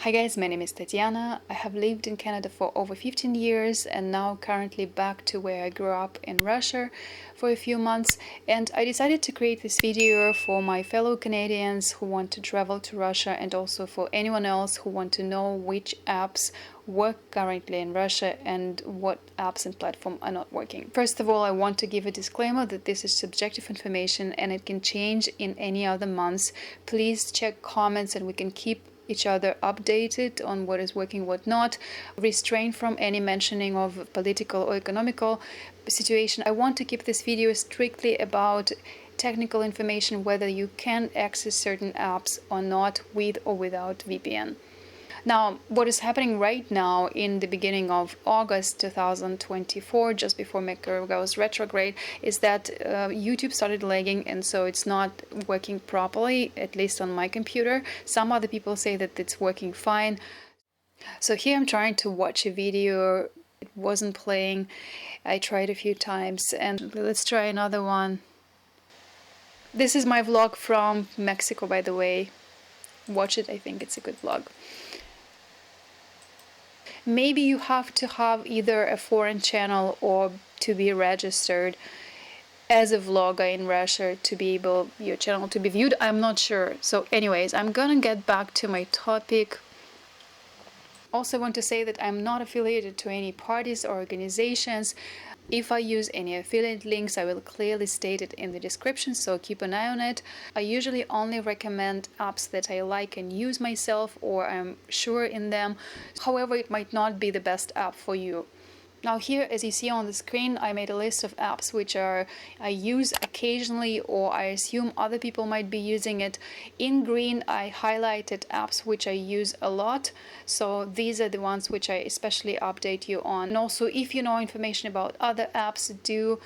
Hi guys, my name is Tatiana. I have lived in Canada for over 15 years and now currently back to where I grew up in Russia for a few months, and I decided to create this video for my fellow Canadians who want to travel to Russia and also for anyone else who want to know which apps work currently in Russia and what apps and platforms are not working. First of all, I want to give a disclaimer that this is subjective information and it can change in any other months. Please check comments and we can keep each other updated on what is working, what not. Restrain from any mentioning of political or economical situation. I want to keep this video strictly about technical information, whether you can access certain apps or not with or without VPN. Now, what is happening right now in the beginning of August 2024, just before Mercury goes retrograde, is that YouTube started lagging, and so it's not working properly, at least on my computer. Some other people say that it's working fine. So here I'm trying to watch a video. It wasn't playing. I tried a few times, and let's try another one. This is my vlog from Mexico, by the way. Watch it, I think it's a good vlog. Maybe you have to have either a foreign channel or to be registered as a vlogger in Russia to be able your channel to be viewed. I'm not sure. So anyways, I'm gonna get back to my topic. Also want to say that I'm not affiliated to any parties or organizations. If I use any affiliate links, I will clearly state it in the description, so keep an eye on it. I usually only recommend apps that I like and use myself or I'm sure in them. However, it might not be the best app for you. Now here, as you see on the screen, I made a list of apps which I use occasionally or I assume other people might be using it. In green, I highlighted apps which I use a lot. So these are the ones which I especially update you on. And also, if you know information about other apps, do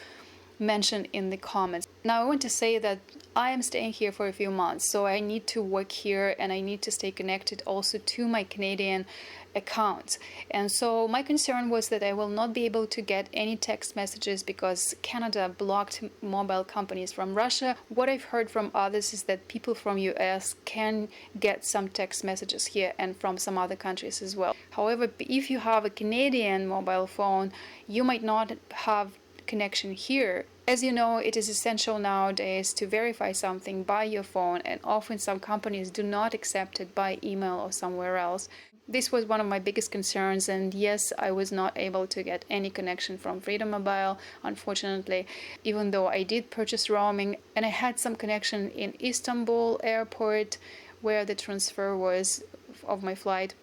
mention in the comments. Now I want to say that I am staying here for a few months, so I need to work here and I need to stay connected also to my Canadian accounts. And so my concern was that I will not be able to get any text messages because Canada blocked mobile companies from Russia. What I've heard from others is that people from US can get some text messages here and from some other countries as well. However, if you have a Canadian mobile phone, you might not have connection here. As you know, it is essential nowadays to verify something by your phone, and often some companies do not accept it by email or somewhere else. This was one of my biggest concerns, and yes, I was not able to get any connection from Freedom Mobile, unfortunately, even though I did purchase roaming, and I had some connection in Istanbul airport where the transfer was of my flight.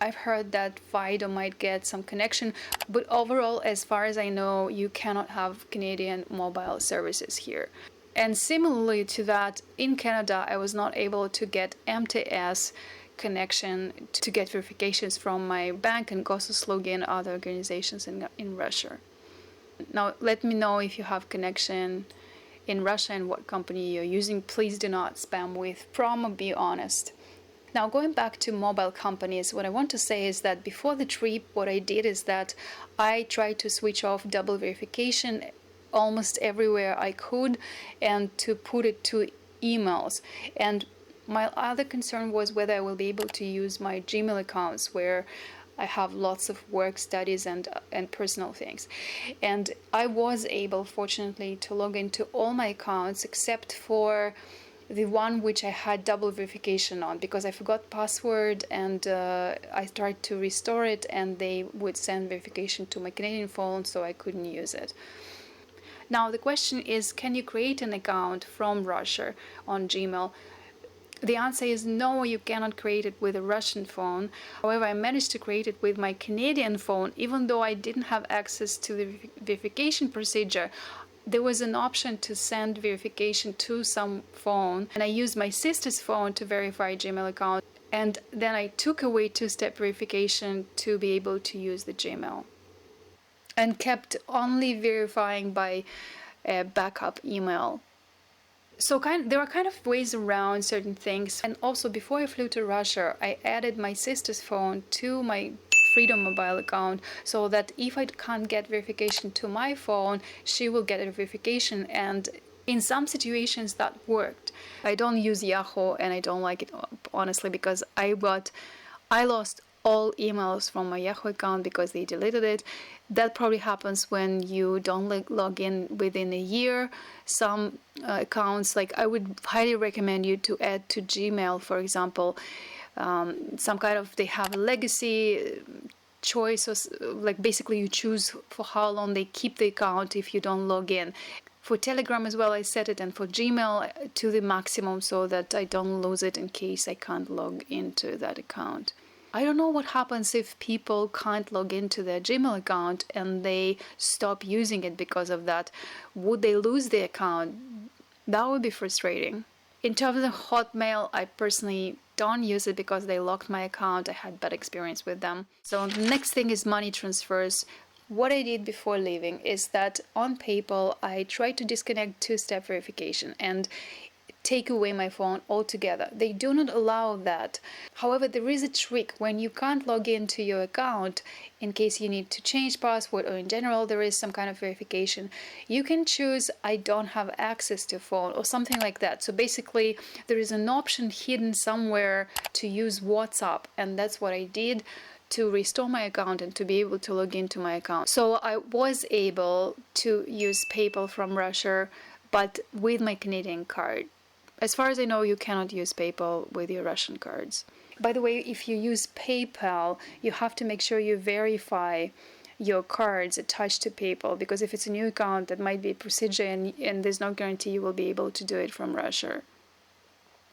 I've heard that Fido might get some connection, but overall, as far as I know, you cannot have Canadian mobile services here. And similarly to that, in Canada, I was not able to get MTS connection to get verifications from my bank and Gososlogi and other organizations in Russia. Now, let me know if you have connection in Russia and what company you're using. Please do not spam with from, or be honest. Now, going back to mobile companies, what I want to say is that before the trip, what I did is that I tried to switch off double verification almost everywhere I could and to put it to emails. And my other concern was whether I will be able to use my Gmail accounts where I have lots of work, studies, and personal things. And I was able, fortunately, to log into all my accounts except for the one which I had double verification on because I forgot password and I tried to restore it and they would send verification to my Canadian phone, so I couldn't use it. Now the question is, can you create an account from Russia on Gmail? The answer is no, you cannot create it with a Russian phone. However, I managed to create it with my Canadian phone, even though I didn't have access to the verification procedure. There was an option to send verification to some phone, and I used my sister's phone to verify Gmail account, and then I took away two-step verification to be able to use the Gmail, and kept only verifying by a backup email. So there are kind of ways around certain things. And also, before I flew to Russia, I added my sister's phone to my Freedom Mobile account so that if I can't get verification to my phone, she will get a verification, and in some situations that worked. I don't use Yahoo and I don't like it honestly because I got I lost all emails from my Yahoo account because they deleted it. That probably happens when you don't log in within a year. Some accounts, like I would highly recommend you to add to Gmail, for example, some kind of, they have a legacy choice, or like basically you choose for how long they keep the account if you don't log in. For Telegram as well, I set it, and for Gmail to the maximum so that I don't lose it in case I can't log into that account. I don't know what happens if people can't log into their Gmail account and they stop using it because of that. Would they lose the account? That would be frustrating. In terms of Hotmail, I personally don't use it because they locked my account. I had bad experience with them. So the next thing is money transfers. What I did before leaving is that on PayPal, I tried to disconnect two-step verification and take away my phone altogether. They do not allow that. However, there is a trick when you can't log into your account in case you need to change password, or in general there is some kind of verification. You can choose I don't have access to phone or something like that. So basically there is an option hidden somewhere to use WhatsApp, and that's what I did to restore my account and to be able to log into my account. So I was able to use PayPal from Russia, but with my Canadian card. As far as I know, you cannot use PayPal with your Russian cards. By the way, if you use PayPal, you have to make sure you verify your cards attached to PayPal, because if it's a new account, that might be a procedure, and there's no guarantee you will be able to do it from Russia.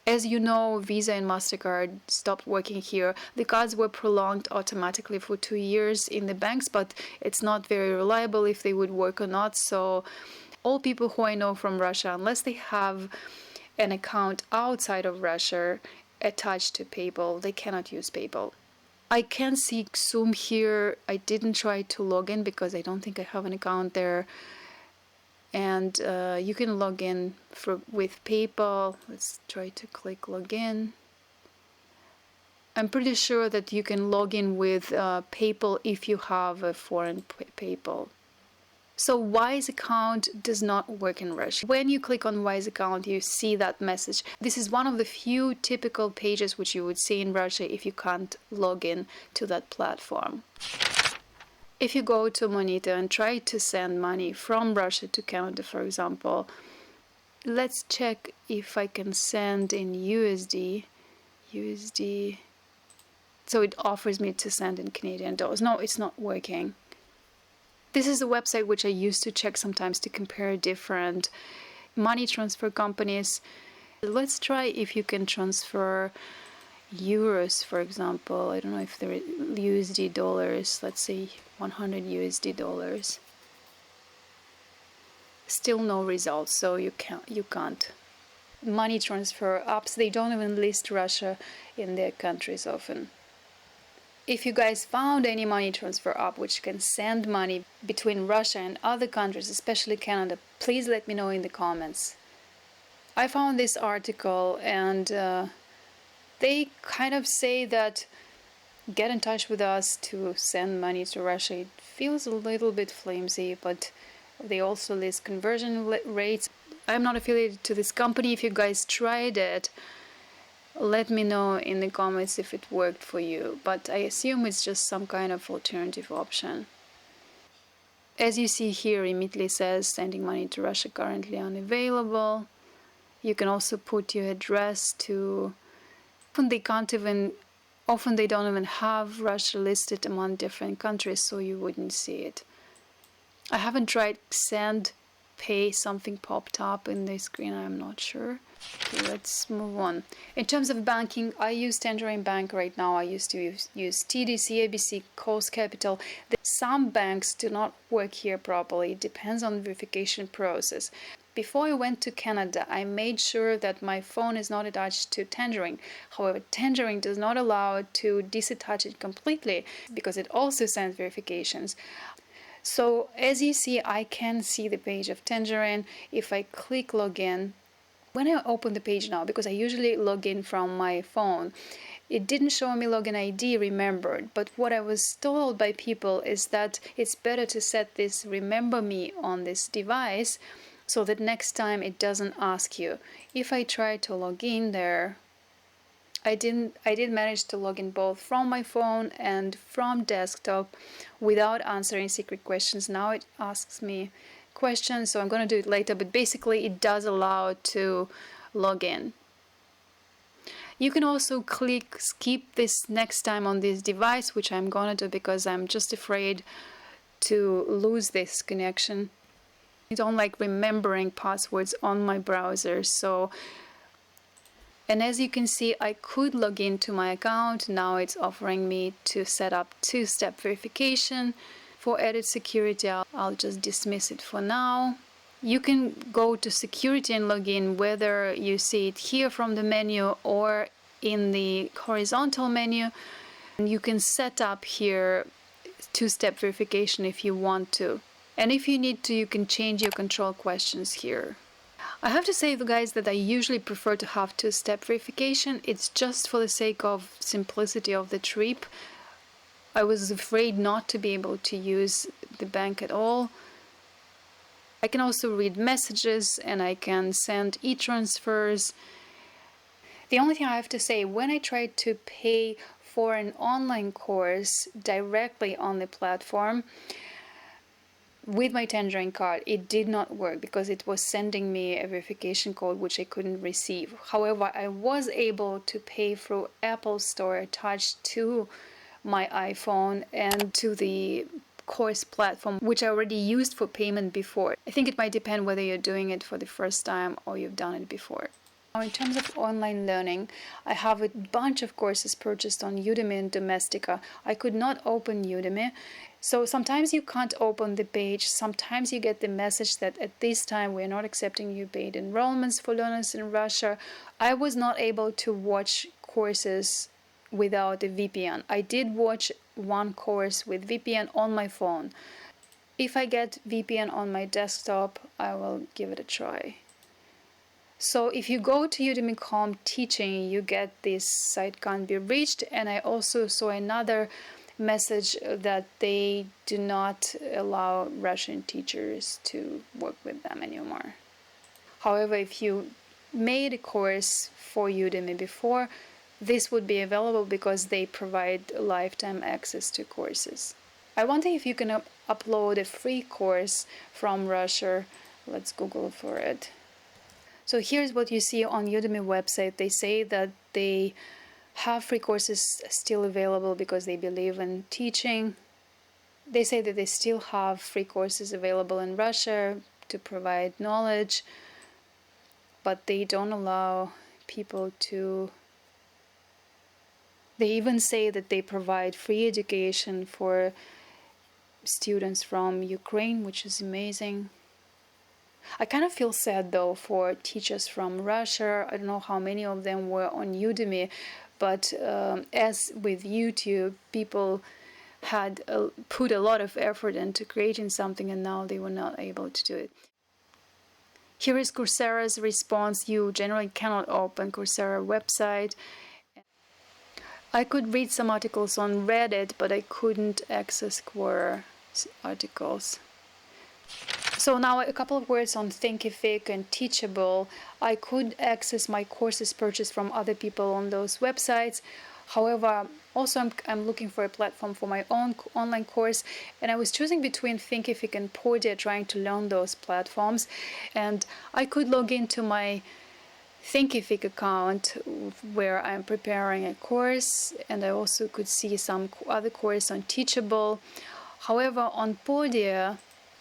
As you know, Visa and MasterCard stopped working here. The cards were prolonged automatically for 2 years in the banks, but it's not very reliable if they would work or not. So all people who I know from Russia, unless they have an account outside of Russia attached to PayPal, they cannot use PayPal. I can see Zoom here. I didn't try to log in because I don't think I have an account there. And you can log in with PayPal. Let's try to click login. I'm pretty sure that you can log in with PayPal if you have a foreign PayPal. So Wise account does not work in Russia. When you click on Wise account, you see that message. This is one of the few typical pages which you would see in Russia if you can't log in to that platform. If you go to Moneta and try to send money from Russia to Canada, for example, let's check if I can send in USD. So it offers me to send in Canadian dollars. No, it's not working. This is a website which I used to check sometimes to compare different money transfer companies. Let's try if you can transfer euros, for example. I don't know if there are USD dollars. Let's say 100 USD dollars. Still no results, so you can't. Money transfer apps, they don't even list Russia in their countries often. If you guys found any money transfer app which can send money between Russia and other countries, especially Canada, please let me know in the comments. I found this article, and they kind of say that get in touch with us to send money to Russia. It feels a little bit flimsy, but they also list conversion rates. I'm not affiliated to this company. If you guys tried it, let me know in the comments if it worked for you, but I assume it's just some kind of alternative option. As you see here, immediately says sending money to Russia currently unavailable. You can also put your address to... Often they don't even have Russia listed among different countries, so you wouldn't see it. I haven't tried send, pay, something popped up in the screen, I'm not sure. Okay, let's move on. In terms of banking, I use Tangerine Bank right now. I used to use TD, CIBC, Coast Capital. Some banks do not work here properly. It depends on the verification process. Before I went to Canada, I made sure that my phone is not attached to Tangerine. However, Tangerine does not allow to disattach it completely because it also sends verifications. So as you see, I can see the page of Tangerine. If I click login, when I open the page now, because I usually log in from my phone, it didn't show me login ID remembered, but what I was told by people is that it's better to set this remember me on this device so that next time it doesn't ask you. If I try to log in there, I did manage to log in both from my phone and from desktop without answering secret questions. Now it asks me questions, so I'm going to do it later, but basically it does allow to log in. You can also click skip this next time on this device, which I'm gonna do because I'm just afraid to lose this connection. I don't like remembering passwords on my browser, and as you can see, I could log into my account. Now it's offering me to set up two-step verification. For added security, I'll just dismiss it for now. You can go to security and log in, whether you see it here from the menu or in the horizontal menu. And you can set up here two-step verification if you want to. And if you need to, you can change your control questions here. I have to say, guys, that I usually prefer to have two-step verification. It's just for the sake of simplicity of the trip. I was afraid not to be able to use the bank at all. I can also read messages and I can send e-transfers. The only thing I have to say, when I tried to pay for an online course directly on the platform, with my Tangerine card, it did not work because it was sending me a verification code which I couldn't receive. However, I was able to pay through Apple Store attached to my iPhone and to the course platform, which I already used for payment before. I think it might depend whether you're doing it for the first time or you've done it before. Now, in terms of online learning, I have a bunch of courses purchased on Udemy and Domestika. I could not open Udemy. So sometimes you can't open the page, sometimes you get the message that at this time we're not accepting new paid enrollments for learners in Russia. I was not able to watch courses without a VPN. I did watch one course with VPN on my phone. If I get VPN on my desktop, I will give it a try. So if you go to Udemy.com teaching, you get this site can't be reached, and I also saw another message that they do not allow Russian teachers to work with them anymore. However, if you made a course for Udemy before, this would be available because they provide lifetime access to courses. I wonder if you can upload a free course from Russia. Let's Google for it. So here's what you see on Udemy website. They say that they have free courses still available because they believe in teaching. They say that they still have free courses available in Russia to provide knowledge, but they don't allow people to. They even say that they provide free education for students from Ukraine, which is amazing. I kind of feel sad though for teachers from Russia. I don't know how many of them were on Udemy, but as with YouTube, people had put a lot of effort into creating something and now they were not able to do it. Here is Coursera's response. You generally cannot open Coursera website. I could read some articles on Reddit, but I couldn't access Quora articles. So now a couple of words on Thinkific and Teachable. I could access my courses purchased from other people on those websites. However, also I'm looking for a platform for my own online course, and I was choosing between Thinkific and Podia, trying to learn those platforms. And I could log into my Thinkific account where I'm preparing a course, and I also could see some other course on Teachable. However, on Podia,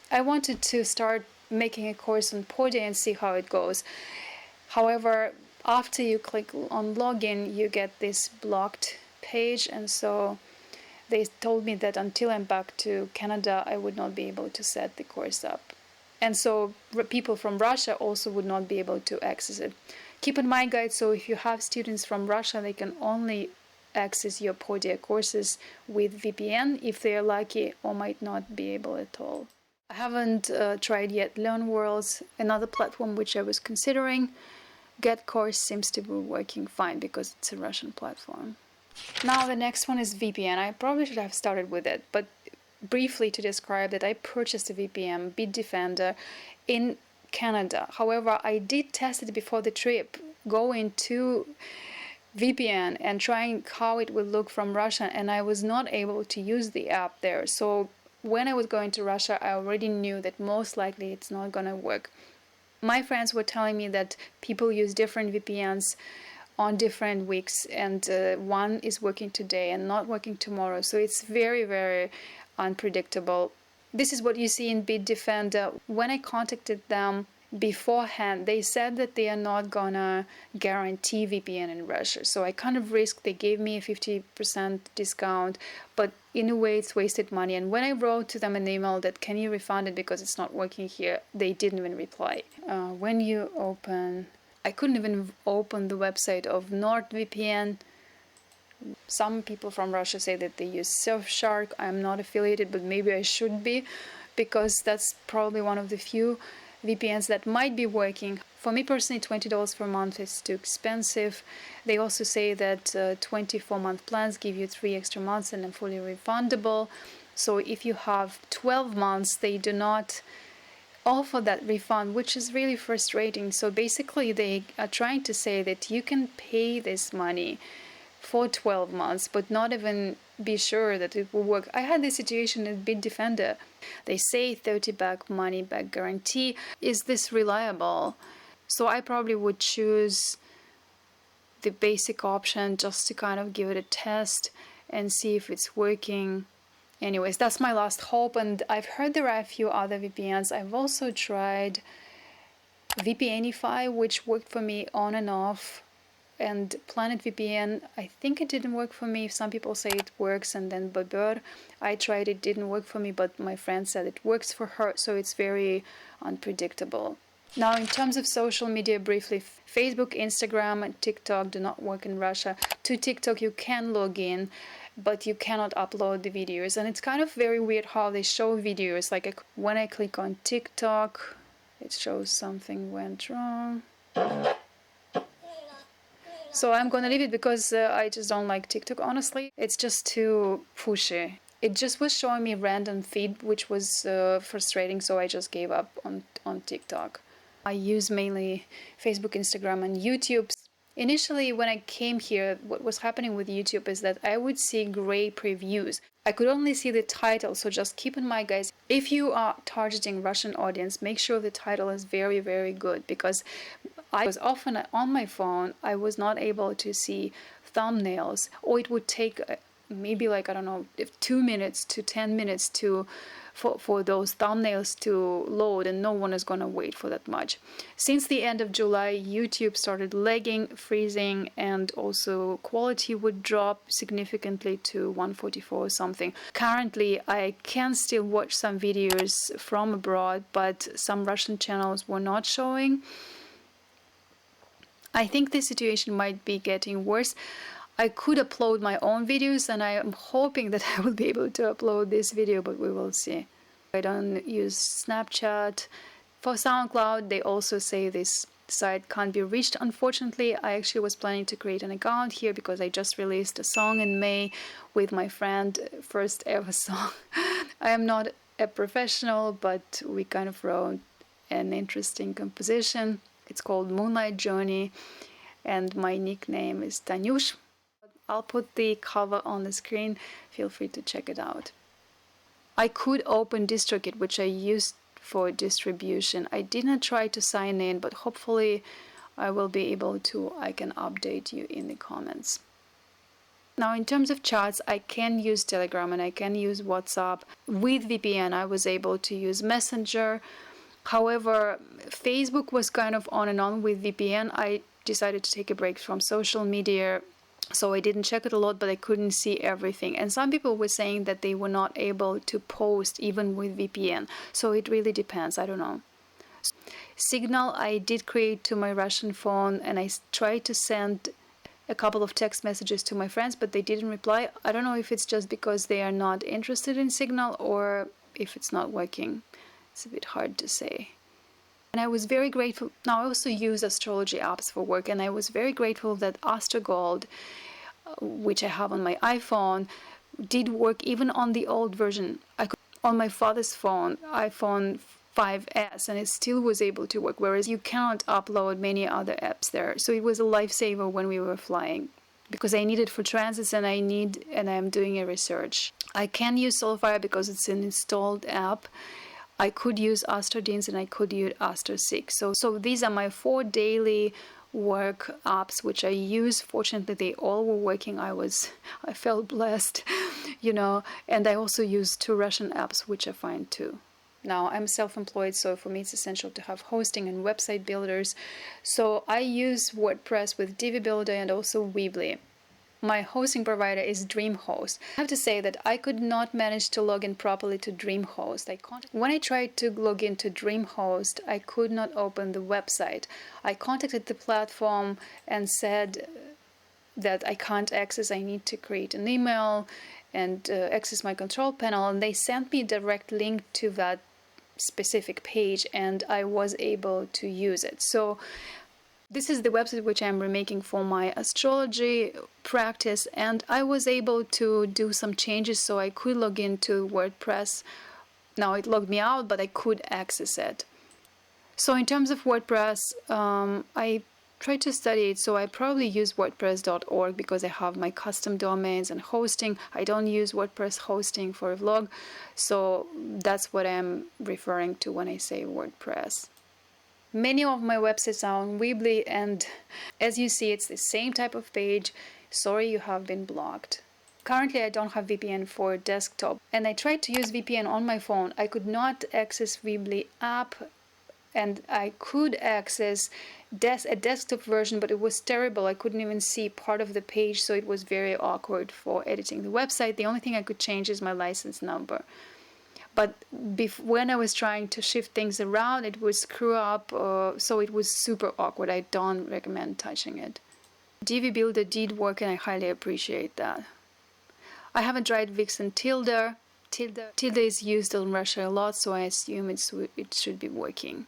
I wanted to start making a course on Podia and see how it goes. However, after you click on login, you get this blocked page, and so they told me that until I'm back to Canada, I would not be able to set the course up. And so people from Russia also would not be able to access it. Keep in mind, guys, so if you have students from Russia, they can only access your Podia courses with VPN if they're lucky, or might not be able at all. I haven't tried yet LearnWorlds, another platform which I was considering. GetCourse seems to be working fine because it's a Russian platform. Now the next one is VPN. I probably should have started with it, but briefly to describe that, I purchased a VPN, Bitdefender, in Canada. However, I did test it before the trip, going to VPN and trying how it would look from Russia, and I was not able to use the app there. So when I was going to Russia, I already knew that most likely it's not gonna work. My friends were telling me that people use different VPNs on different weeks, and one is working today and not working tomorrow. So it's very, very unpredictable. This is what you see in Bitdefender. When I contacted them beforehand, they said that they are not gonna guarantee VPN in Russia. So I kind of risked. They gave me a 50% discount, but in a way it's wasted money. And when I wrote to them an email that can you refund it because it's not working here, they didn't even reply. When you open, I couldn't even open the website of NordVPN. Some people from Russia say that they use Surfshark. I'm not affiliated, but maybe I should be, because that's probably one of the few VPNs that might be working. For me personally, $20 per month is too expensive. They also say that 24-month plans give you 3 extra months and are fully refundable. So if you have 12 months, they do not offer that refund, which is really frustrating. So basically they are trying to say that you can pay this money for 12 months, but not even be sure that it will work. I had this situation in Bitdefender. They say 30 back money back guarantee. Is this reliable? So I probably would choose the basic option just to kind of give it a test and see if it's working. Anyways, that's my last hope, and I've heard there are a few other VPNs. I've also tried VPNify, which worked for me on and off, and Planet VPN, I think it didn't work for me. Some people say it works, and then Babur, I tried, it didn't work for me, but my friend said it works for her, so it's very unpredictable. Now, in terms of social media, briefly, Facebook, Instagram, and TikTok do not work in Russia. To TikTok, you can log in, but you cannot upload the videos, and it's kind of very weird how they show videos. Like when I click on TikTok, it shows something went wrong. So I'm gonna leave it because I just don't like TikTok, honestly. It's just too pushy. It just was showing me random feed, which was frustrating, so I just gave up on TikTok. I use mainly Facebook, Instagram, and YouTube. Initially, when I came here, what was happening with YouTube is that I would see gray previews. I could only see the title, so just keep in mind, guys, if you are targeting Russian audience, make sure the title is very, very good, because I was often on my phone, I was not able to see thumbnails, or it would take maybe like, I don't know, 2 minutes to 10 minutes for those thumbnails to load, and no one is gonna wait for that much. Since the end of July, YouTube started lagging, freezing, and also quality would drop significantly to 144 or something. Currently, I can still watch some videos from abroad, but some Russian channels were not showing. I think this situation might be getting worse. I could upload my own videos, and I am hoping that I will be able to upload this video, but we will see. I don't use Snapchat. For SoundCloud, they also say this site can't be reached. Unfortunately, I actually was planning to create an account here because I just released a song in May with my friend, first ever song. I am not a professional, but we kind of wrote an interesting composition. It's called Moonlight Journey, and my nickname is Tanyush. I'll put the cover on the screen. Feel free to check it out. I could open DistroKid, which I used for distribution. I did not try to sign in, but hopefully I will be able to. I can update you in the comments. Now, in terms of chats, I can use Telegram and I can use WhatsApp. With VPN, I was able to use Messenger. However, Facebook was kind of on and on with VPN. I decided to take a break from social media, so I didn't check it a lot, but I couldn't see everything. And some people were saying that they were not able to post even with VPN. So it really depends. I don't know. Signal I did create to my Russian phone, and I tried to send a couple of text messages to my friends, but they didn't reply. I don't know if it's just because they are not interested in Signal or if it's not working. It's a bit hard to say. And I was very grateful. Now, I also use astrology apps for work, and I was very grateful that AstroGold, which I have on my iPhone, did work even on the old version. On my father's phone, iPhone 5S, and it still was able to work, whereas you cannot upload many other apps there. So it was a lifesaver when we were flying. because I need it for transits and I'm doing a research. I can use Soulfire because it's an installed app. I could use Astrogene and I could use Astro6. So these are my 4 daily work apps which I use. Fortunately, they all were working. I felt blessed, and I also use 2 Russian apps which are fine too. Now, I'm self-employed, so for me it's essential to have hosting and website builders. So I use WordPress with Divi Builder and also Weebly. My hosting provider is DreamHost. I have to say that I could not manage to log in properly to DreamHost. When I tried to log in to DreamHost, I could not open the website. I contacted the platform and said that I can't access, I need to create an email and access my control panel, and they sent me a direct link to that specific page and I was able to use it. So this is the website which I'm remaking for my astrology practice, and I was able to do some changes so I could log into WordPress. Now it logged me out, but I could access it. So in terms of WordPress, I tried to study it, so I probably use WordPress.org because I have my custom domains and hosting. I don't use WordPress hosting for a vlog, so that's what I'm referring to when I say WordPress. Many of my websites are on Weebly, and as you see, it's the same type of page. Sorry, you have been blocked. Currently, I don't have VPN for desktop, and I tried to use VPN on my phone. I could not access Weebly app, and I could access a desktop version, but it was terrible. I couldn't even see part of the page, so it was very awkward for editing the website. The only thing I could change is my license number. But when I was trying to shift things around, it would screw up, so it was super awkward. I don't recommend touching it. Divi Builder did work, and I highly appreciate that. I haven't tried Vixen Tilda. Tilda is used in Russia a lot, so I assume it should be working.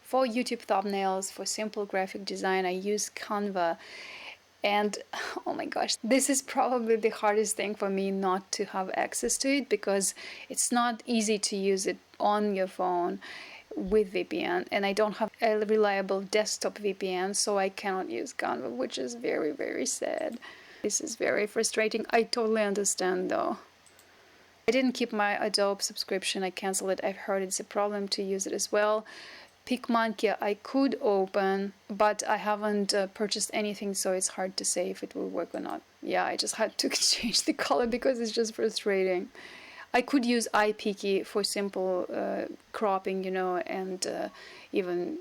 For YouTube thumbnails, for simple graphic design, I use Canva. And oh my gosh, this is probably the hardest thing for me, not to have access to it, because it's not easy to use it on your phone with VPN, and I don't have a reliable desktop VPN, so I cannot use Canva, which is very, very sad. This is very frustrating. I totally understand though. I didn't keep my Adobe subscription. I canceled it. I've heard it's a problem to use it as well. PicMonkey I could open, but I haven't purchased anything, so it's hard to say if it will work or not. Yeah, I just had to change the color because it's just frustrating. I could use iPicky for simple cropping, and even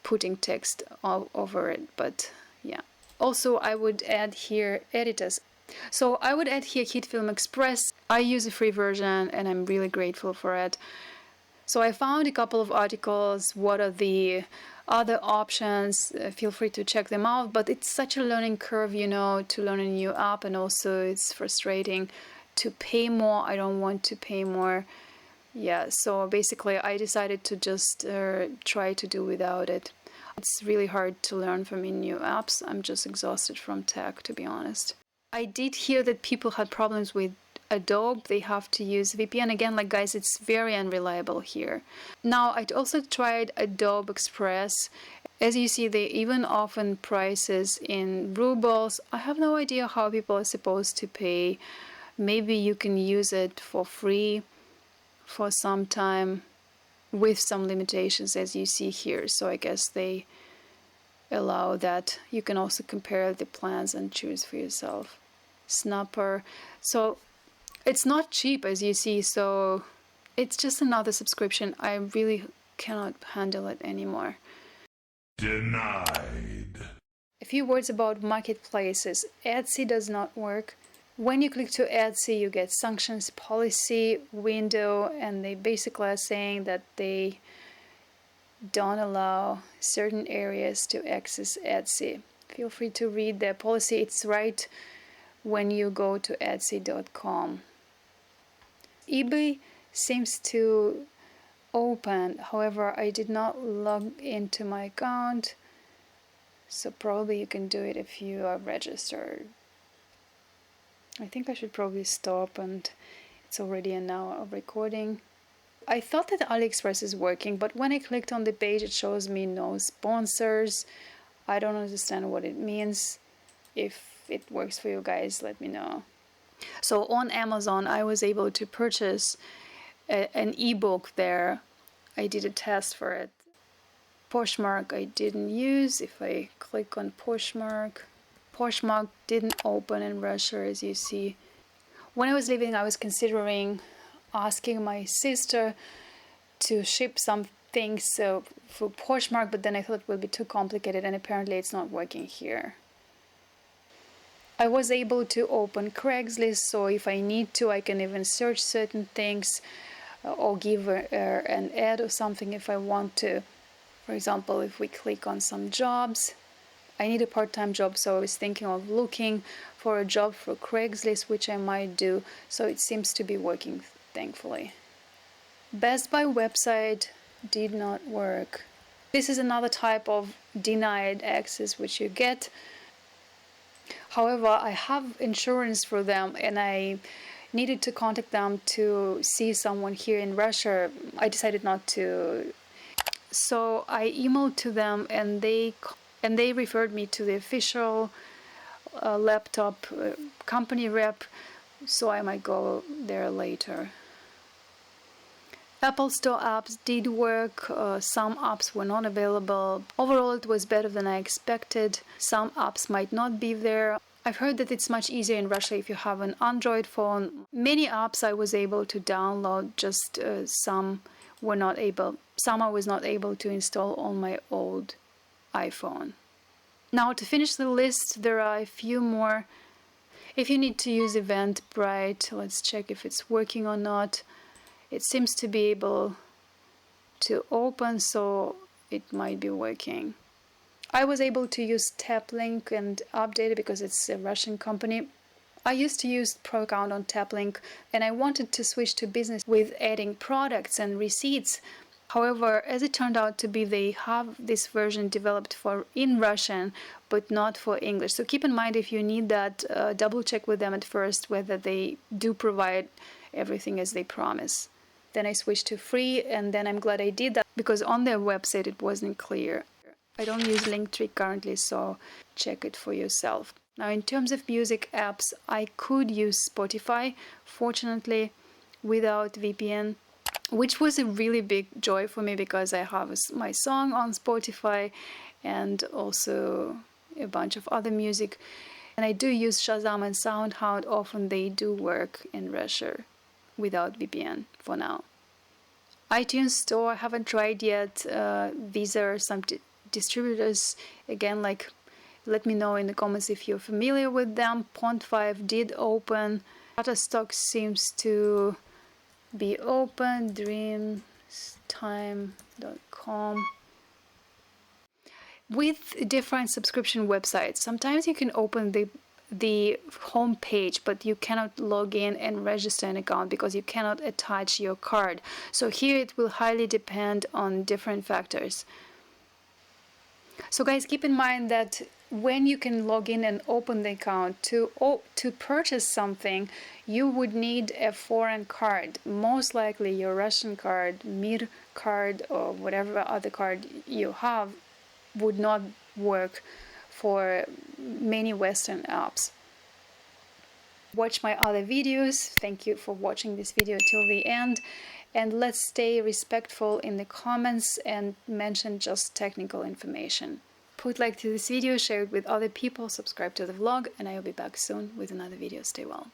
putting text all over it, but yeah. Also, I would add here editors. So I would add here HitFilm Express. I use a free version and I'm really grateful for it. So I found a couple of articles, what are the other options, feel free to check them out, but it's such a learning curve, to learn a new app, and also it's frustrating to pay more. I don't want to pay more. Yeah, so basically I decided to just try to do without it. It's really hard to learn from new apps. I'm just exhausted from tech, to be honest. I did hear that people had problems with Adobe. They have to use VPN. Again, guys, it's very unreliable here. Now, I also tried Adobe Express. As you see, they even often prices in rubles. I have no idea how people are supposed to pay. Maybe you can use it for free for some time with some limitations, as you see here. So I guess they allow that. You can also compare the plans and choose for yourself. Snapper. So it's not cheap, as you see, so it's just another subscription. I really cannot handle it anymore. Denied. A few words about marketplaces. Etsy does not work. When you click to Etsy, you get sanctions policy window, and they basically are saying that they don't allow certain areas to access Etsy. Feel free to read their policy. It's right when you go to Etsy.com. eBay seems to open, however, I did not log into my account, so probably you can do it if you are registered. I think I should probably stop, and it's already an hour of recording. I thought that AliExpress is working, but when I clicked on the page it shows me no sponsors. I don't understand what it means. If if it works for you guys, let me know. So on Amazon, I was able to purchase an ebook there. I did a test for it. Poshmark I didn't use. If I click on Poshmark didn't open in Russia, as you see. When I was leaving, I was considering asking my sister to ship some things for Poshmark, but then I thought it would be too complicated, and apparently it's not working here. I was able to open Craigslist, so if I need to, I can even search certain things or give an ad or something if I want to. For example, if we click on some jobs, I need a part-time job, so I was thinking of looking for a job for Craigslist, which I might do, so it seems to be working, thankfully. Best Buy website did not work. This is another type of denied access which you get. However, I have insurance for them, and I needed to contact them to see someone here in Russia. I decided not to. So I emailed to them, and they referred me to the official laptop company rep, so I might go there later. Apple Store apps did work, some apps were not available. Overall, it was better than I expected. Some apps might not be there. I've heard that it's much easier in Russia if you have an Android phone. Many apps I was able to download, just some I was not able to install on my old iPhone. Now, to finish the list, there are a few more. If you need to use Eventbrite, let's check if it's working or not. It seems to be able to open, so it might be working. I was able to use Taplink and update it because it's a Russian company. I used to use Pro account on Taplink, and I wanted to switch to business with adding products and receipts. However, as it turned out to be, they have this version developed in Russian, but not for English. So keep in mind, if you need that, double check with them at first whether they do provide everything as they promise. Then I switched to free, and then I'm glad I did that because on their website it wasn't clear. I don't use Linktree currently, so check it for yourself. Now, in terms of music apps, I could use Spotify, fortunately, without VPN, which was a really big joy for me because I have my song on Spotify and also a bunch of other music. And I do use Shazam and SoundHound. Often they do work in Russia without VPN for now. iTunes Store I haven't tried yet. These are some distributors. Again, let me know in the comments if you're familiar with them. Pond5 did open. Shutterstock seems to be open. Dreamstime.com. With different subscription websites, sometimes you can open the home page, but you cannot log in and register an account because you cannot attach your card. So here it will highly depend on different factors. So guys, keep in mind that when you can log in and open the account to purchase something, you would need a foreign card. Most likely your Russian card, Mir card, or whatever other card you have would not work for many Western apps. Watch my other videos. Thank you for watching this video till the end. And let's stay respectful in the comments and mention just technical information. Put like to this video, share it with other people, subscribe to the vlog, and I will be back soon with another video. Stay well.